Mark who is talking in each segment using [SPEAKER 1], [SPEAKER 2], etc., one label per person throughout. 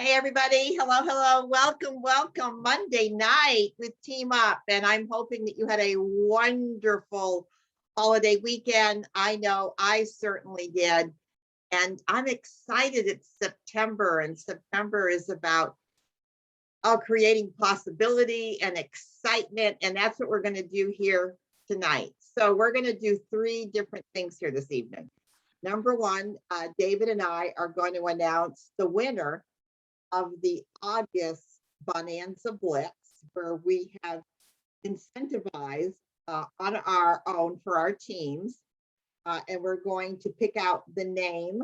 [SPEAKER 1] Hey, everybody. Hello, hello. Welcome, welcome. Monday night with Team Up. And I'm hoping that you had a wonderful holiday weekend. I know I certainly did. And I'm excited. It's September, and September is about creating possibility and excitement. And that's what we're going to do here tonight. So we're going to do three different things here this evening. Number one, David and I are going to announce the winner of the August Bonanza Blitz, where we have incentivized on our own for our teams. And we're going to pick out the name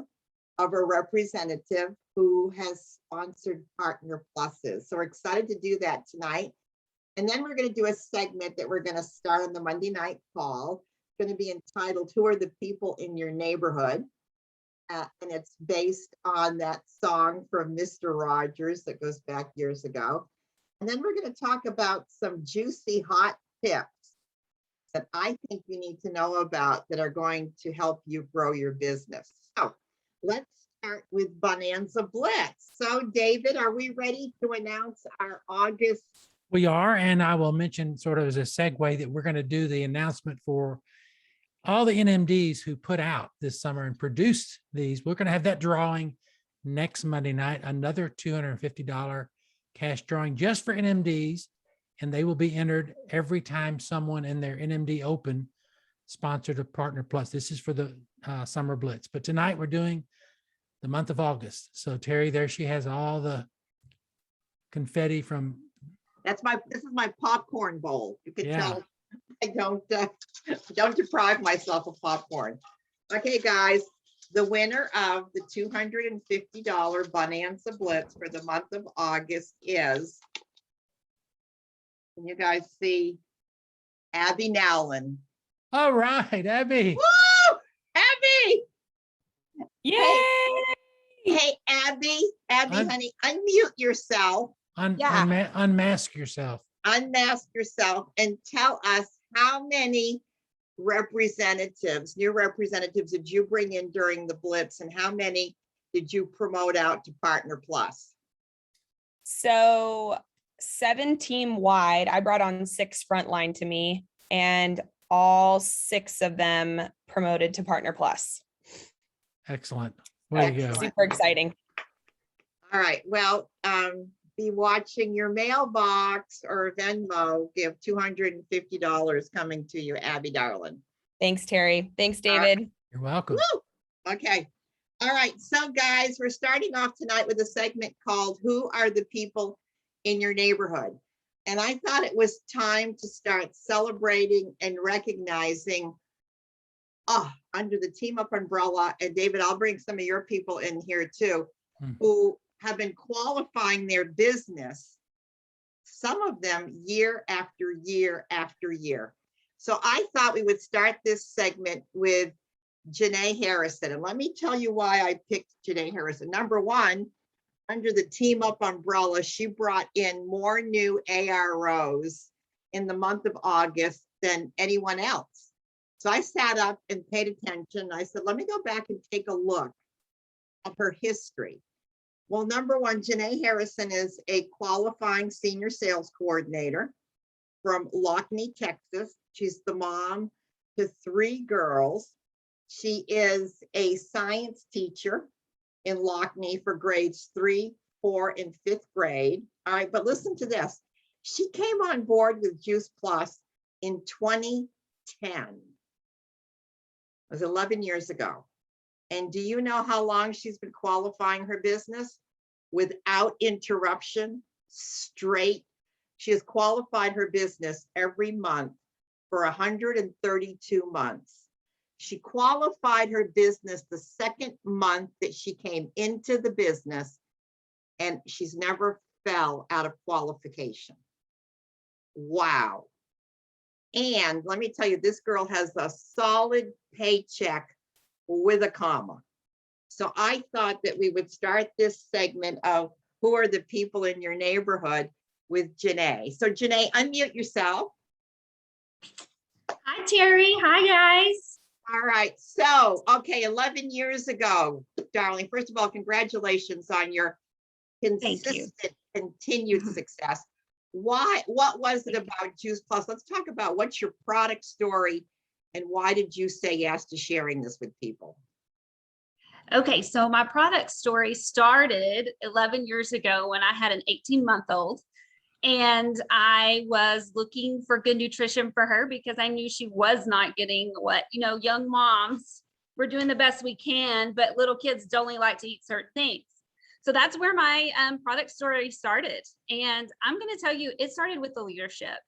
[SPEAKER 1] of a representative who has sponsored Partner Pluses. So we're excited to do that tonight. And then we're going to do a segment that we're going to start on the Monday night call. It's going to be entitled, Who Are the People in Your Neighborhood? And it's based on that song from Mr. Rogers that goes back years ago. And then we're going to talk about some juicy hot tips that I think you need to know about that are going to help you grow your business. So let's start with Bonanza Blitz. So David, are we ready to announce our August?
[SPEAKER 2] We are, and I will mention sort of as a segue that we're going to do the announcement for all the NMDs who put out this summer and produced these. We're going to have that drawing next Monday night, another $250 cash drawing just for NMDs, and they will be entered every time someone in their NMD Open sponsored a Partner Plus. This is for the Summer Blitz, but tonight we're doing the month of August. So Terry, there she has all the confetti from.
[SPEAKER 1] This is my popcorn bowl. You can tell I don't deprive myself of popcorn. Okay, guys, the winner of the $250 Bonanza Blitz for the month of August is, can you guys see, Abby Nowlin?
[SPEAKER 2] All right, Abby.
[SPEAKER 1] Woo! Abby!
[SPEAKER 3] Yay!
[SPEAKER 1] Hey, Abby, honey, unmute yourself.
[SPEAKER 2] Unmask yourself.
[SPEAKER 1] Unmask yourself and tell us how many representatives, new representatives, did you bring in during the Blitz, and how many did you promote out to Partner Plus?
[SPEAKER 3] So 7 team wide, I brought on 6 frontline to me, and all 6 of them promoted to Partner Plus.
[SPEAKER 2] Excellent. Way to go.
[SPEAKER 3] Super exciting.
[SPEAKER 1] All right. Well, be watching your mailbox or Venmo. Give $250 coming to you, Abby darling.
[SPEAKER 3] Thanks, Terry. Thanks, David.
[SPEAKER 2] Right. You're welcome.
[SPEAKER 1] Woo! Okay. All right. So guys, we're starting off tonight with a segment called Who Are the People in Your Neighborhood? And I thought it was time to start celebrating and recognizing under the Team Up umbrella. And David, I'll bring some of your people in here too, who have been qualifying their business, some of them year after year after year. So I thought we would start this segment with Janae Harrison. And let me tell you why I picked Janae Harrison. Number one, under the Team Up umbrella, she brought in more new AROs in the month of August than anyone else. So I sat up and paid attention. I said, let me go back and take a look at her history. Well, number one, Janae Harrison is a qualifying senior sales coordinator from Lockney, Texas. She's the mom to 3 girls. She is a science teacher in Lockney for grades 3, 4, and 5th grade. All right, but listen to this. She came on board with Juice Plus in 2010. It was 11 years ago. And do you know how long she's been qualifying her business? Without interruption, straight. She has qualified her business every month for 132 months. She qualified her business the 2nd month that she came into the business, and she's never fell out of qualification. Wow. And let me tell you, this girl has a solid paycheck with a comma. So I thought that we would start this segment of Who Are the People in Your Neighborhood with Janae. So Janae, unmute yourself.
[SPEAKER 4] Hi, Terry. Hi, guys.
[SPEAKER 1] All right. So, okay, 11 years ago, darling, first of all, congratulations on your
[SPEAKER 4] you.
[SPEAKER 1] consistent, continued success. What was it about Juice Plus? Let's talk about what's your product story and why did you say yes to sharing this with people?
[SPEAKER 4] Okay, so my product story started 11 years ago when I had an 18-month-old, and I was looking for good nutrition for her because I knew she was not getting what, young moms, we're doing the best we can, but little kids only like to eat certain things. So that's where my product story started. And I'm going to tell you, it started with the leadership.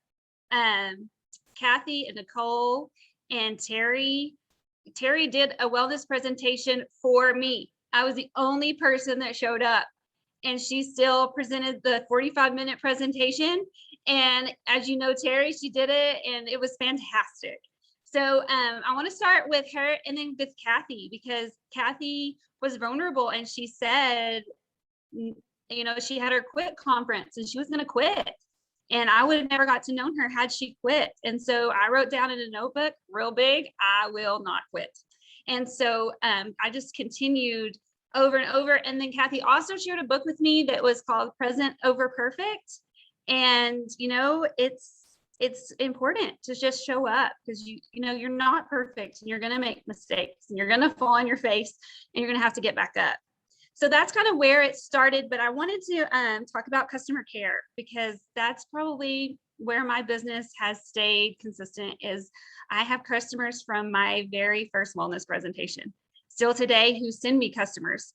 [SPEAKER 4] Kathy and Nicole and Terry did a wellness presentation for me. I was the only person that showed up, and she still presented the 45-minute presentation. And as you know, Terry, she did it and it was fantastic. So I want to start with her and then with Kathy, because Kathy was vulnerable and she said, she had her quit conference and she was going to quit. And I would have never got to know her had she quit. And so I wrote down in a notebook, real big, I will not quit. And so I just continued over and over. And then Kathy also shared a book with me that was called Present Over Perfect. And, it's important to just show up because you're not perfect and you're going to make mistakes and you're going to fall on your face and you're going to have to get back up. So that's kind of where it started. But I wanted to talk about customer care because that's probably where my business has stayed consistent. Is I have customers from my very first wellness presentation still today who send me customers.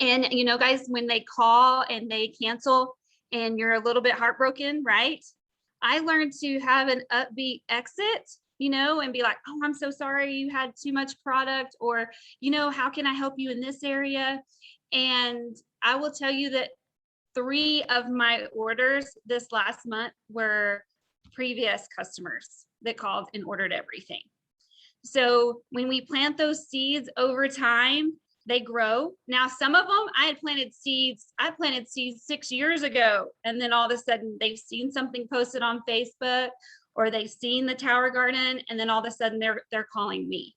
[SPEAKER 4] And, guys, when they call and they cancel and you're a little bit heartbroken, right? I learned to have an upbeat exit, and be like, oh, I'm so sorry you had too much product, or, how can I help you in this area? And I will tell you that 3 of my orders this last month were previous customers that called and ordered everything. So when we plant those seeds over time, they grow. Now, some of them I planted seeds 6 years ago. And then all of a sudden they've seen something posted on Facebook or they've seen the Tower Garden. And then all of a sudden they're calling me.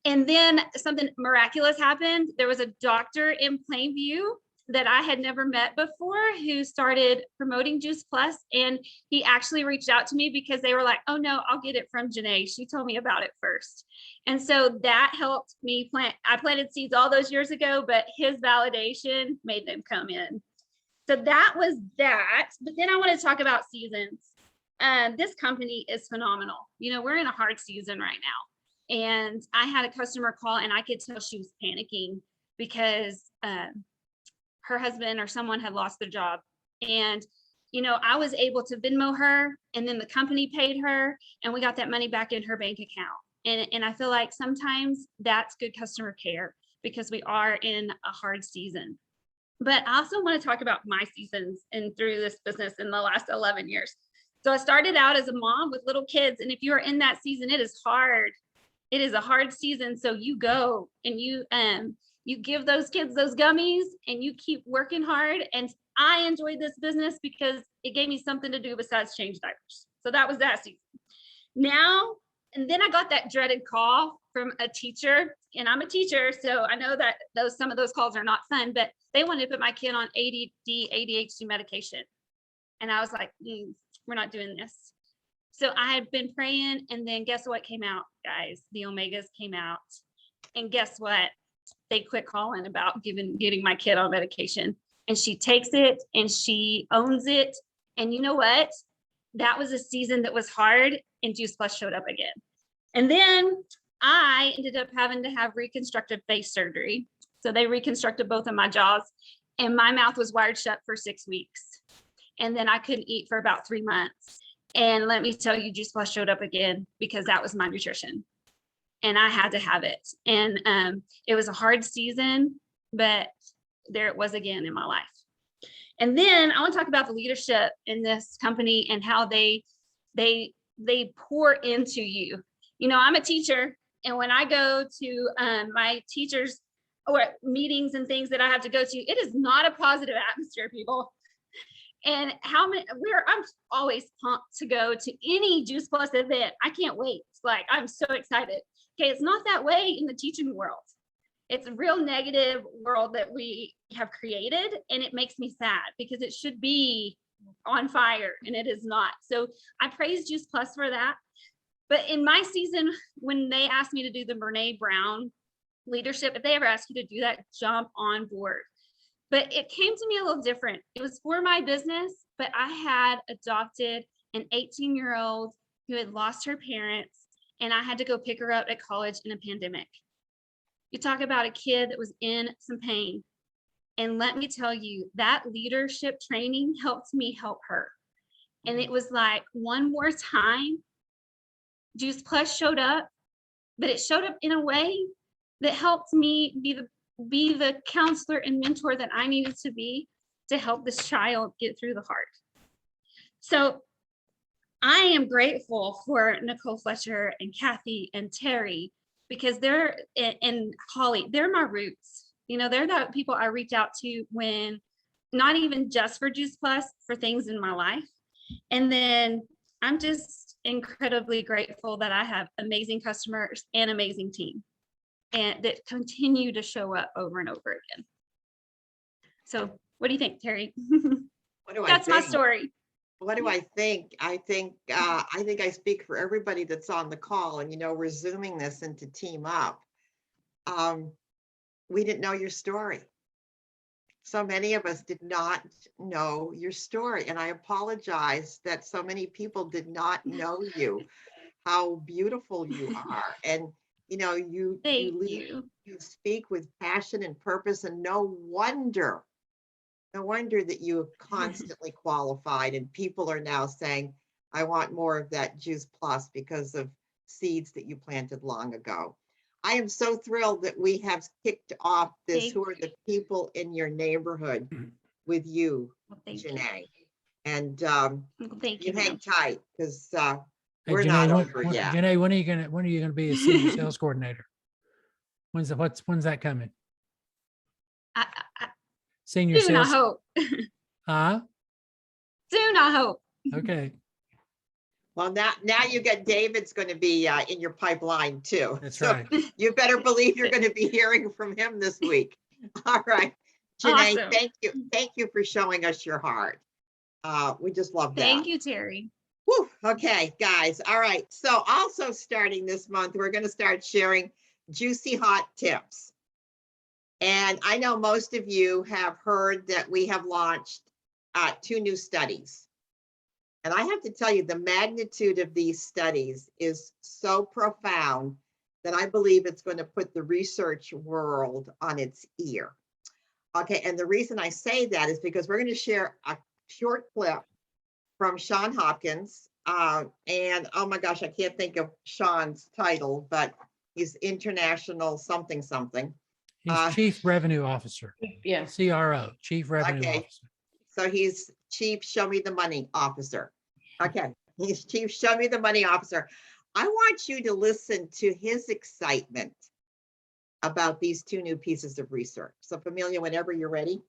[SPEAKER 4] And then something miraculous happened. There was a doctor in Plainview that I had never met before who started promoting Juice Plus. And he actually reached out to me because they were like, oh no, I'll get it from Janee. She told me about it first. And so that helped me I planted seeds all those years ago, but his validation made them come in. So that was that. But then I want to talk about seasons. This company is phenomenal. We're in a hard season right now. And I had a customer call and I could tell she was panicking because her husband or someone had lost their job. And, I was able to Venmo her and then the company paid her and we got that money back in her bank account. And I feel like sometimes that's good customer care because we are in a hard season. But I also want to talk about my seasons and through this business in the last 11 years. So I started out as a mom with little kids. And if you are in that season, it is hard. It is a hard season. So you go and you give those kids those gummies and you keep working hard. And I enjoyed this business because it gave me something to do besides change diapers. So that was that season. Now, and then I got that dreaded call from a teacher, and I'm a teacher. So I know that some of those calls are not fun, but they wanted to put my kid on ADD, ADHD medication. And I was like, we're not doing this. So I had been praying, and then guess what came out, guys? The Omegas came out. And guess what? They quit calling about getting my kid on medication. And she takes it and she owns it. And you know what? That was a season that was hard, and Juice Plus showed up again. And then I ended up having to have reconstructive face surgery. So they reconstructed both of my jaws, and my mouth was wired shut for 6 weeks. And then I couldn't eat for about 3 months. And let me tell you, Juice Plus showed up again because that was my nutrition. And I had to have it. And it was a hard season, but there it was again in my life. And then I want to talk about the leadership in this company and how they pour into you. I'm a teacher, and when I go to my teachers or meetings and things that I have to go to, it is not a positive atmosphere, people. And I'm always pumped to go to any Juice Plus event. I can't wait. I'm so excited. Okay, it's not that way in the teaching world. It's a real negative world that we have created, and it makes me sad because it should be on fire and it is not. So I praise Juice Plus for that. But in my season, when they asked me to do the Brene Brown leadership, if they ever ask you to do that, jump on board. But it came to me a little different. It was for my business, but I had adopted an 18-year-old who had lost her parents, and I had to go pick her up at college in a pandemic. You talk about a kid that was in some pain. And let me tell you, that leadership training helped me help her. And it was like, one more time, Juice Plus showed up, but it showed up in a way that helped me be the counselor and mentor that I needed to be to help this child get through the heart. So I am grateful for Nicole Fletcher and Kathy and Terry, because they're, and Holly, they're my roots. You know, they're the people I reach out to when, not even just for Juice Plus, for things in my life. And then I'm just incredibly grateful that I have amazing customers and amazing team, and that continue to show up over and over again. So what do you think, Terry?
[SPEAKER 1] What do I
[SPEAKER 4] That's my
[SPEAKER 1] think?
[SPEAKER 4] story.
[SPEAKER 1] What do I think? I think I speak for everybody that's on the call, and we're zooming this into Team Up. We didn't know your story. So many of us did not know your story, and I apologize that so many people did not know you, how beautiful you are, and you speak with passion and purpose, and no wonder that you have constantly qualified, and people are now saying, I want more of that Juice Plus because of seeds that you planted long ago. I am so thrilled that we have kicked off this Who Are the People in Your Neighborhood with you, Janae. And you hang tight, because we're
[SPEAKER 2] Janae,
[SPEAKER 1] not over yet.
[SPEAKER 2] Janae, when are you gonna be a senior sales coordinator? When's that coming? Senior
[SPEAKER 4] Soon,
[SPEAKER 2] sales.
[SPEAKER 4] I hope.
[SPEAKER 2] Huh?
[SPEAKER 4] Soon, I hope.
[SPEAKER 2] Okay.
[SPEAKER 1] Well, now you got David's going to be in your pipeline too.
[SPEAKER 2] That's
[SPEAKER 1] So
[SPEAKER 2] right.
[SPEAKER 1] you better believe you're going to be hearing from him this week. All right, Janae,
[SPEAKER 4] Awesome.
[SPEAKER 1] Thank you for showing us your heart. We just love that.
[SPEAKER 4] Thank you, Terry.
[SPEAKER 1] Whew. Okay, guys. All right. So also starting this month, we're going to start sharing juicy hot tips. And I know most of you have heard that we have launched 2 new studies. And I have to tell you, the magnitude of these studies is so profound that I believe it's going to put the research world on its ear. Okay, and the reason I say that is because we're going to share a short clip from Sean Hopkins. And oh my gosh, I can't think of Sean's title, but he's international something.
[SPEAKER 2] He's Chief Revenue Officer.
[SPEAKER 5] Yeah.
[SPEAKER 2] CRO, Chief Revenue
[SPEAKER 1] Okay.
[SPEAKER 2] Officer.
[SPEAKER 1] So he's Chief Show Me the Money Officer. Okay, he's Chief Show Me the Money Officer. I want you to listen to his excitement about these 2 new pieces of research. So Familia, whenever you're ready.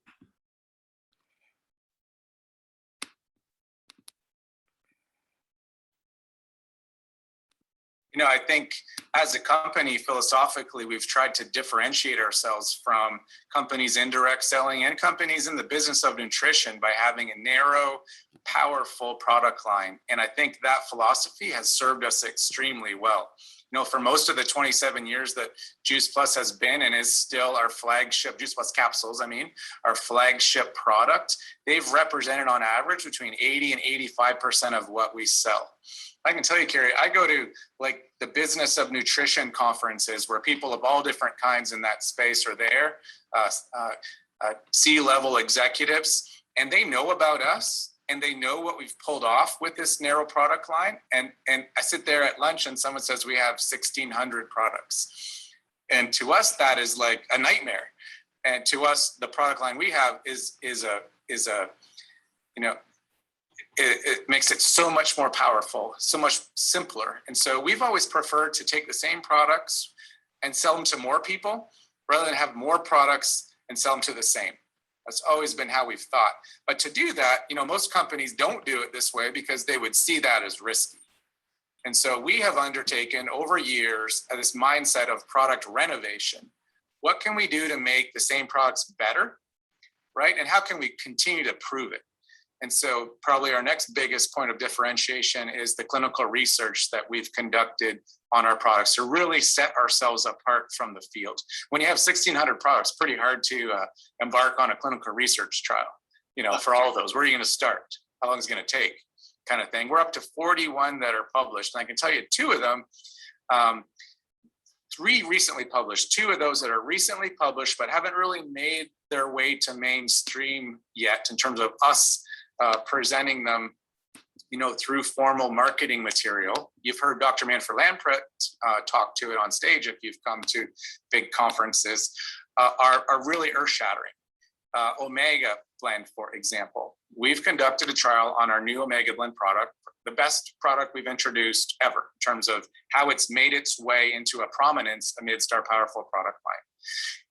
[SPEAKER 6] I think as a company, philosophically, we've tried to differentiate ourselves from companies in direct selling and companies in the business of nutrition by having a narrow, powerful product line. And I think that philosophy has served us extremely well. For most of the 27 years that Juice Plus has been and is still our flagship, Juice Plus capsules, our flagship product, they've represented on average between 80 and 85% of what we sell. I can tell you, Carrie, I go to the business of nutrition conferences where people of all different kinds in that space are there, C-level executives, and they know about us and they know what we've pulled off with this narrow product line. And I sit there at lunch and someone says we have 1,600 products. And to us, that is like a nightmare. And to us, the product line we have is a it makes it so much more powerful, so much simpler. And so we've always preferred to take the same products and sell them to more people rather than have more products and sell them to the same. That's always been how we've thought. But to do that, most companies don't do it this way because they would see that as risky. And so we have undertaken over years this mindset of product renovation, what can we do to make the same products better, right? And how can we continue to prove it? And so probably our next biggest point of differentiation is the clinical research that we've conducted on our products to really set ourselves apart from the field. When you have 1,600 products, pretty hard to embark on a clinical research trial, you know, for all of those. Where are you going to start? How long is it going to take? Kind of thing. We're up to 41 that are published. And I can tell you 2 of them, 3 recently published, 2 of those that are recently published, but haven't really made their way to mainstream yet in terms of us presenting them, you know, through formal marketing material. You've heard Dr. Manfred Lamprecht talk to it on stage if you've come to big conferences, are really earth-shattering. Omega blend, for example. We've conducted a trial on our new Omega blend product, the best product we've introduced ever in terms of how it's made its way into a prominence amidst our powerful product line.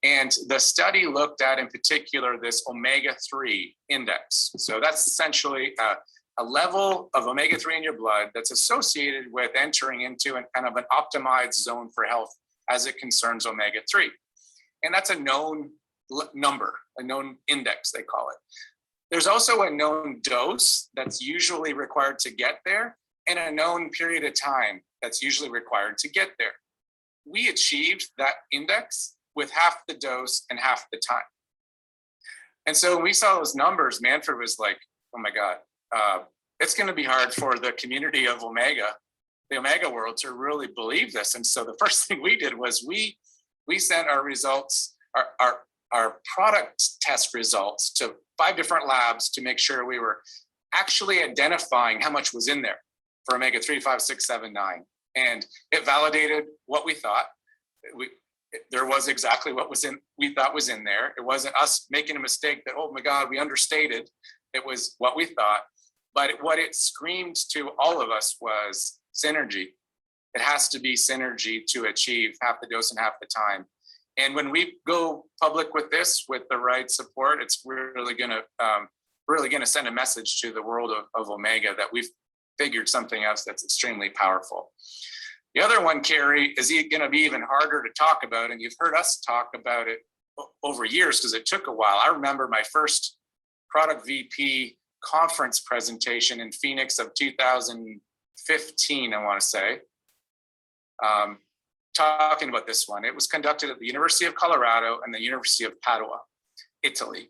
[SPEAKER 6] And the study looked at, in particular, this omega-3 index. So that's essentially a level of omega-3 in your blood that's associated with entering into an kind of an optimized zone for health as it concerns omega-3. And that's a known number, a known index, they call it. There's also a known dose that's usually required to get there, and a known period of time that's usually required to get there. We achieved that index with half the dose and half the time. And so when we saw those numbers, Manfred was like, oh my God, it's going to be hard for the community of Omega, the Omega world, to really believe this. And so the first thing we did was we sent our results, our product test results to 5 different labs to make sure we were actually identifying how much was in there for omega-3, 5, 6, 7, 9. And it validated what we thought. There was exactly what we thought was in there. It wasn't us making a mistake that, oh my God, we understated. It was what we thought. But what it screamed to all of us was synergy. It has to be synergy to achieve half the dose and half the time. And when we go public with this, with the right support, it's really going to send a message to the world of Omega that we've figured something else that's extremely powerful. The other one, Carrie, is going to be even harder to talk about, and you've heard us talk about it over years because it took a while. I remember my first product VP conference presentation in Phoenix of 2015, I want to say, talking about this one. It was conducted at the University of Colorado and the University of Padua, Italy.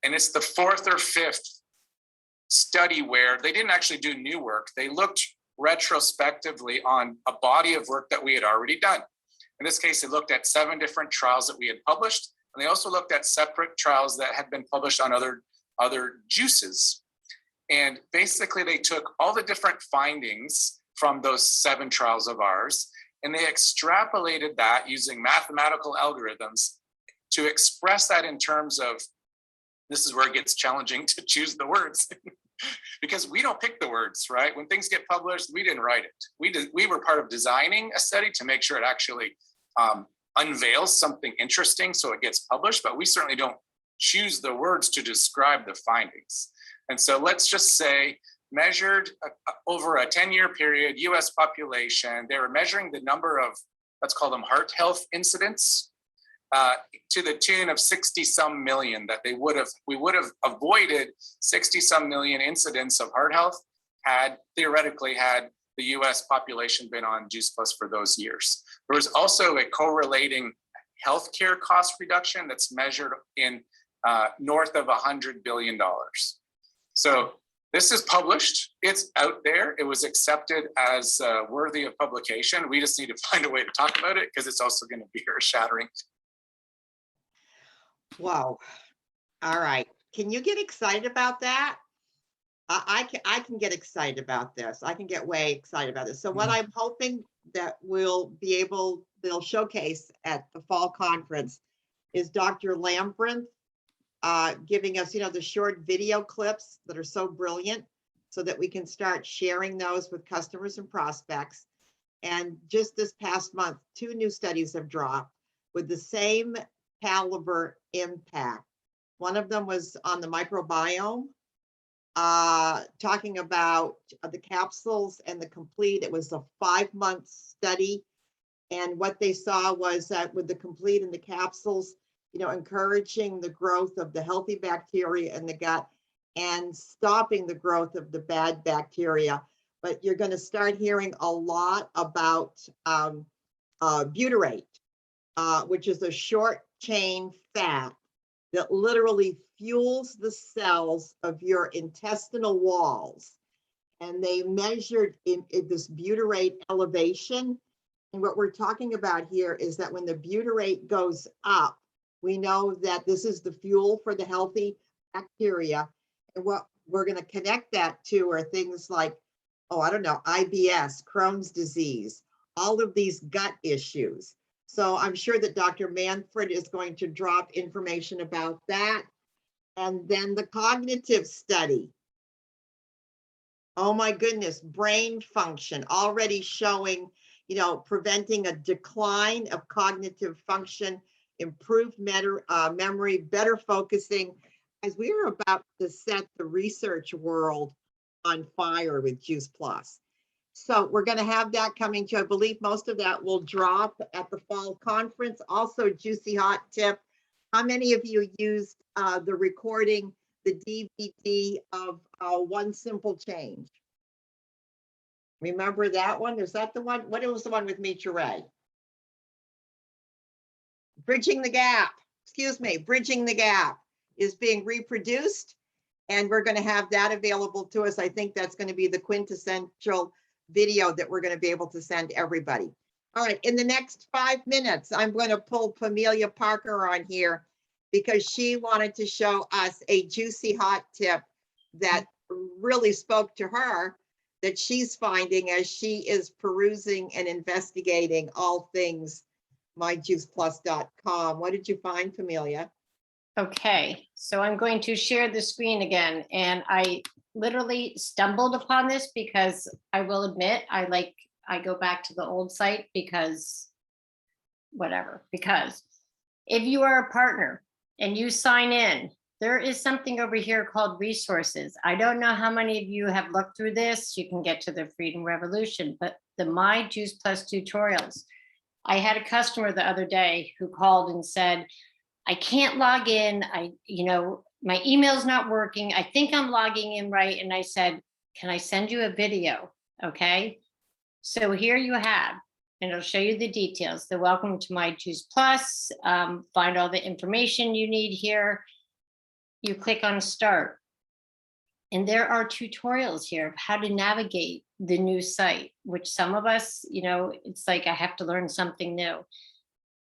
[SPEAKER 6] And it's the 4th or 5th study where they didn't actually do new work. They looked retrospectively on a body of work that we had already done. In this case, they looked at 7 different trials that we had published, and they also looked at separate trials that had been published on other juices. And basically, they took all the different findings from those 7 trials of ours, and they extrapolated that using mathematical algorithms to express that in terms of, this is where it gets challenging to choose the words. Because we don't pick the words, right? When things get published, we didn't write it. We were part of designing a study to make sure it actually unveils something interesting so it gets published, but we certainly don't choose the words to describe the findings. And so let's just say measured over a 10-year period, US population, they were measuring the number of, let's call them heart health incidents, to the tune of 60 some million that we would have avoided 60 some million incidents of heart health theoretically had the US population been on Juice Plus for those years. There was also a correlating healthcare cost reduction that's measured in north of $100 billion. So this is published, it's out there, it was accepted as worthy of publication. We just need to find a way to talk about it because it's also going to be earth-shattering.
[SPEAKER 1] Wow. All right. Can you get excited about that? I can get excited about this. I can get way excited about this. So what I'm hoping that they'll showcase at the fall conference is Dr. Lamprecht giving us, the short video clips that are so brilliant so that we can start sharing those with customers and prospects. And just this past month, 2 new studies have dropped with the same caliber impact. One of them was on the microbiome, talking about the capsules and the complete. It was a 5-month study, And what they saw was that with the complete and the capsules, encouraging the growth of the healthy bacteria in the gut and stopping the growth of the bad bacteria. But you're going to start hearing a lot about butyrate, which is a short chain fat that literally fuels the cells of your intestinal walls. And they measured in this butyrate elevation. And what we're talking about here is that when the butyrate goes up, we know that this is the fuel for the healthy bacteria. And what we're going to connect that to are things like, IBS, Crohn's disease, all of these gut issues. So I'm sure that Dr. Manfred is going to drop information about that. And then the cognitive study. Oh my goodness, brain function already showing, preventing a decline of cognitive function, improved memory, better focusing, as we are about to set the research world on fire with Juice Plus. So we're going to have that coming to you. I believe most of that will drop at the fall conference. Also, juicy hot tip. How many of you used the recording, the DVD of One Simple Change? Remember that one? Is that the one? What was the one with Mitra Ray? Bridging the Gap. Excuse me. Bridging the Gap is being reproduced, and we're going to have that available to us. I think that's going to be the quintessential video that we're going to be able to send everybody. All right, in the next 5 minutes, I'm going to pull Pamelia Parker on here because she wanted to show us a juicy hot tip that really spoke to her, that she's finding as she is perusing and investigating all things myjuiceplus.com. What did you find, Pamelia?
[SPEAKER 5] Okay, so I'm going to share the screen again, and I literally stumbled upon this because I will admit I go back to the old site because if you are a partner and you sign in, there is something over here called resources. I don't know how many of you have looked through this. You can get to the Freedom Revolution, but the My Juice Plus tutorials. I had a customer the other day who called and said, I can't log in. My email's not working. I think I'm logging in right. And I said, can I send you a video? Okay. So here you have, and it'll show you the details. The welcome to My Juice Plus. Find all the information you need here. You click on start. And there are tutorials here of how to navigate the new site, which some of us, it's like I have to learn something new.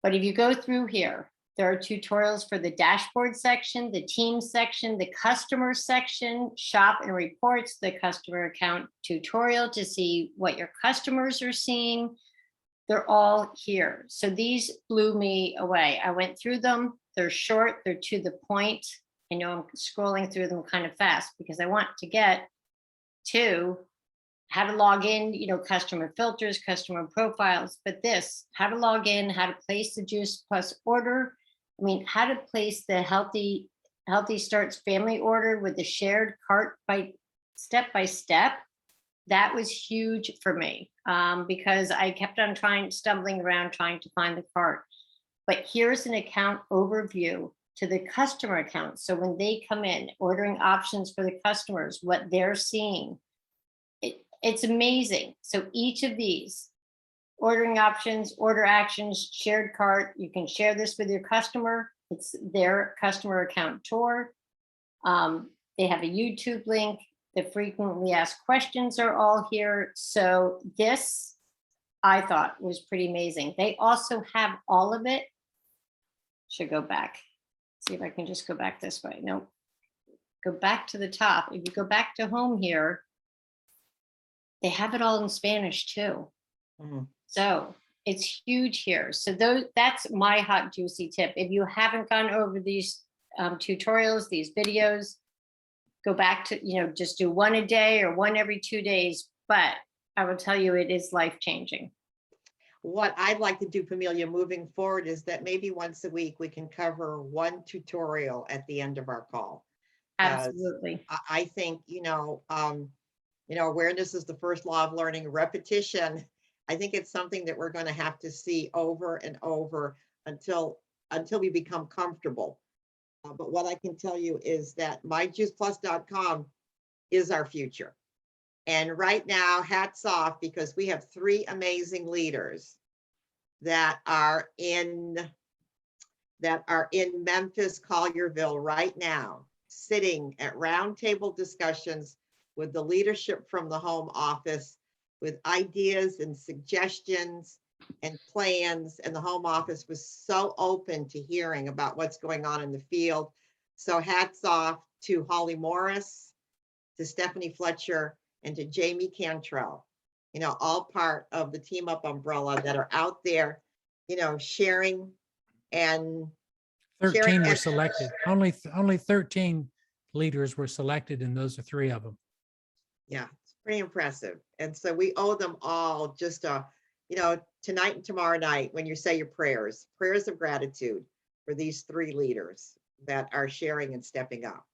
[SPEAKER 5] But if you go through here, there are tutorials for the dashboard section, the team section, the customer section, shop and reports, the customer account tutorial to see what your customers are seeing. They're all here. So these blew me away. I went through them. They're short, they're to the point. I know I'm scrolling through them kind of fast because I want to get to how to log in, customer filters, customer profiles, but this, how to log in, how to place the Juice Plus order. How to place the Healthy Starts family order with the shared cart by step. That was huge for me because I kept on stumbling around trying to find the cart. But here's an account overview to the customer account. So when they come in, ordering options for the customers, what they're seeing, it's amazing. So each of these, ordering options, order actions, shared cart, you can share this with your customer. It's their customer account tour. They have a YouTube link. The frequently asked questions are all here. So this, I thought, was pretty amazing. They also have all of it. Should go back. See if I can just go back this way. Nope. Go back to the top. If you go back to home here, they have it all in Spanish too. Mm-hmm. So it's huge here. So that's my hot juicy tip. If you haven't gone over these tutorials, these videos, go back to, just do one a day or one every 2 days. But I will tell you, it is life-changing.
[SPEAKER 1] What I'd like to do, Pamelia, moving forward is that maybe once a week we can cover one tutorial at the end of our call.
[SPEAKER 5] Absolutely.
[SPEAKER 1] I think, awareness is the first law of learning. Repetition I think it's something that we're going to have to see over and over until we become comfortable. But what I can tell you is that myjuiceplus.com is our future. And right now, hats off, because we have 3 amazing leaders that are in Memphis, Collierville right now, sitting at roundtable discussions with the leadership from the home office, with ideas and suggestions and plans. And the home office was so open to hearing about what's going on in the field. So hats off to Holly Morris, to Stephanie Fletcher, and to Jamie Cantrell, all part of the Team Up umbrella that are out there, sharing and
[SPEAKER 2] 13 were selected. Only 13 leaders were selected, and those are 3 of them.
[SPEAKER 1] Yeah, it's pretty impressive. And so we owe them all just tonight and tomorrow night, when you say your prayers of gratitude for these 3 leaders that are sharing and stepping up.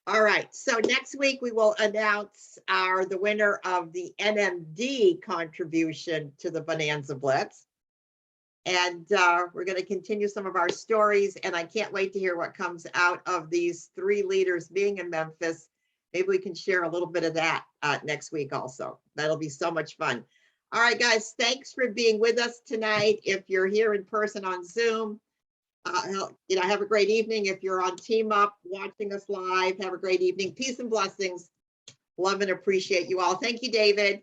[SPEAKER 1] All right, so next week we will announce the winner of the NMD contribution to the Bonanza Blitz. And we're going to continue some of our stories, and I can't wait to hear what comes out of these 3 leaders being in Memphis. Maybe we can share a little bit of that next week also. That'll be so much fun. All right, guys, thanks for being with us tonight. If you're here in person on Zoom, have a great evening. If you're on Team Up watching us live, have a great evening. Peace and blessings. Love and appreciate you all. Thank you, David.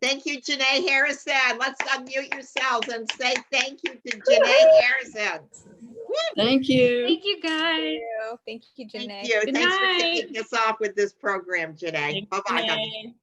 [SPEAKER 1] Thank you, Janae Harrison. Let's unmute yourselves and say thank you to Janae Harrison.
[SPEAKER 7] Thank you.
[SPEAKER 4] Thank you, guys.
[SPEAKER 3] Thank you, Janae.
[SPEAKER 1] Thank you.
[SPEAKER 4] Good
[SPEAKER 1] Thanks for
[SPEAKER 4] night.
[SPEAKER 1] kicking us off with this program, Janae.
[SPEAKER 3] Thanks,
[SPEAKER 1] Bye-bye, honey.
[SPEAKER 3] Janae.